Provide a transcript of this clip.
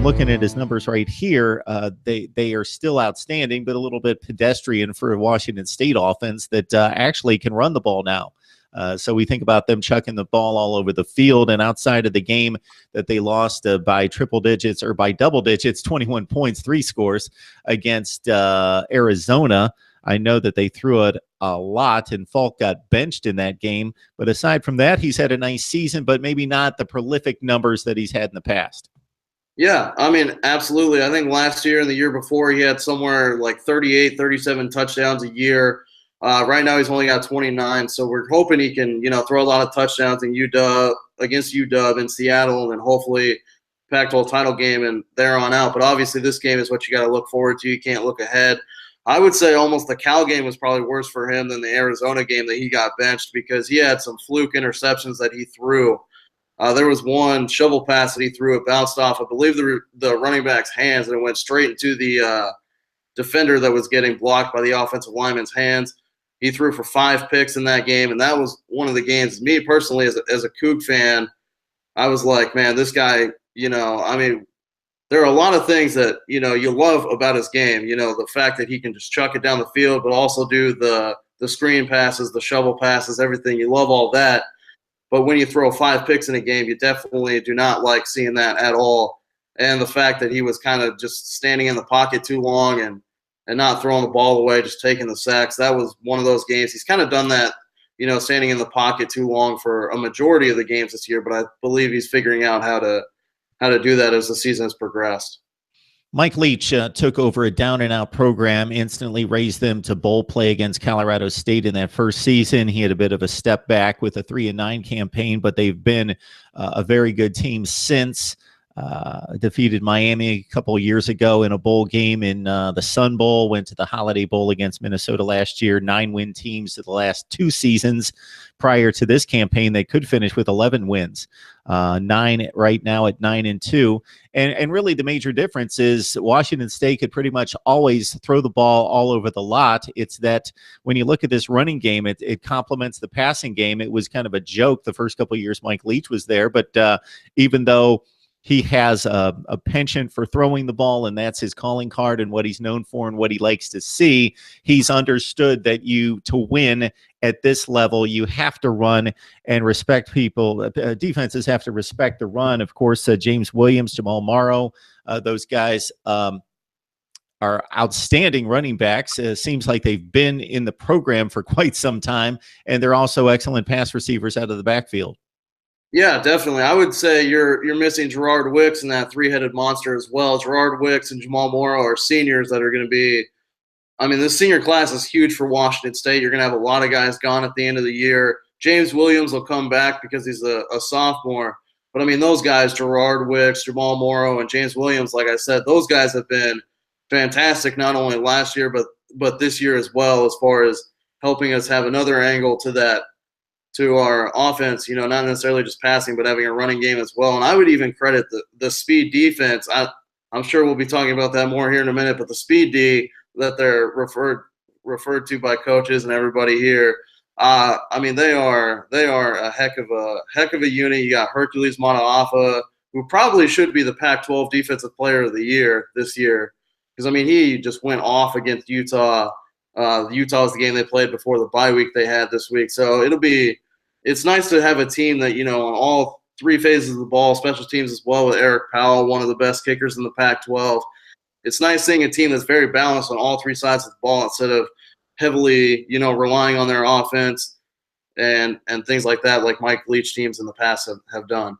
looking at his numbers right here. They are still outstanding, but a little bit pedestrian for a Washington State offense that actually can run the ball now. So we think about them chucking the ball all over the field, and outside of the game that they lost by triple digits or by double digits, 21 points, 3 scores against Arizona. I know that they threw it a lot, and Falk got benched in that game. But aside from that, he's had a nice season, but maybe not the prolific numbers that he's had in the past. Yeah, I mean, absolutely. I think last year and the year before, he had somewhere like 38, 37 touchdowns a year. Right now, he's only got 29. So we're hoping he can, throw a lot of touchdowns in against UW in Seattle, and hopefully Pac-12 title game and there on out. But obviously, this game is what you got to look forward to. You can't look ahead. I would say almost the Cal game was probably worse for him than the Arizona game that he got benched, because he had some fluke interceptions that he threw. There was one shovel pass that he threw. It bounced off, I believe, the running back's hands, and it went straight into the defender that was getting blocked by the offensive lineman's hands. He threw for 5 picks in that game, and that was one of the games. Me personally, as a Coug fan, I was like, man, this guy, I mean, there are a lot of things that, you love about his game. The fact that he can just chuck it down the field, but also do the screen passes, the shovel passes, everything. You love all that. But when you throw 5 picks in a game, you definitely do not like seeing that at all. And the fact that he was kind of just standing in the pocket too long and not throwing the ball away, just taking the sacks, that was one of those games. He's kind of done that, standing in the pocket too long for a majority of the games this year. But I believe he's figuring out how to do that as the season has progressed. Mike Leach took over a down-and-out program, instantly raised them to bowl play against Colorado State in that first season. He had a bit of a step back with a 3-9 campaign, but they've been a very good team since. Defeated Miami a couple of years ago in a bowl game in the Sun Bowl, went to the Holiday Bowl against Minnesota last year. 9-win teams to the last 2 seasons. Prior to this campaign, they could finish with 11 wins. 9 right now at 9-2. And really the major difference is Washington State could pretty much always throw the ball all over the lot. It's that when you look at this running game, it complements the passing game. It was kind of a joke the first couple of years Mike Leach was there, but even though he has a penchant for throwing the ball, and that's his calling card and what he's known for and what he likes to see. He's understood that to win at this level, you have to run and respect people. Defenses have to respect the run. Of course, James Williams, Jamal Morrow, those guys are outstanding running backs. Seems like they've been in the program for quite some time, and they're also excellent pass receivers out of the backfield. Yeah, definitely. I would say you're missing Gerard Wicks in that 3-headed monster as well. Gerard Wicks and Jamal Morrow are seniors that are going to be – I mean, this senior class is huge for Washington State. You're going to have a lot of guys gone at the end of the year. James Williams will come back because he's a sophomore. But, I mean, those guys, Gerard Wicks, Jamal Morrow, and James Williams, like I said, those guys have been fantastic not only last year but this year as well, as far as helping us have another angle to our offense, not necessarily just passing, but having a running game as well. And I would even credit the speed defense. I'm sure we'll be talking about that more here in a minute, but the speed D that they're referred to by coaches and everybody here, I mean, they are a heck of a unit. You got Hercules Mataafa, who probably should be the Pac-12 Defensive Player of the Year this year, because I mean, he just went off against Utah. Utah's the game they played before the bye week they had this week, so it's nice to have a team that, on all 3 phases of the ball, special teams as well, with Eric Powell, one of the best kickers in the Pac-12. It's nice seeing a team that's very balanced on all 3 sides of the ball instead of heavily, relying on their offense and things like that, like Mike Leach teams in the past have done.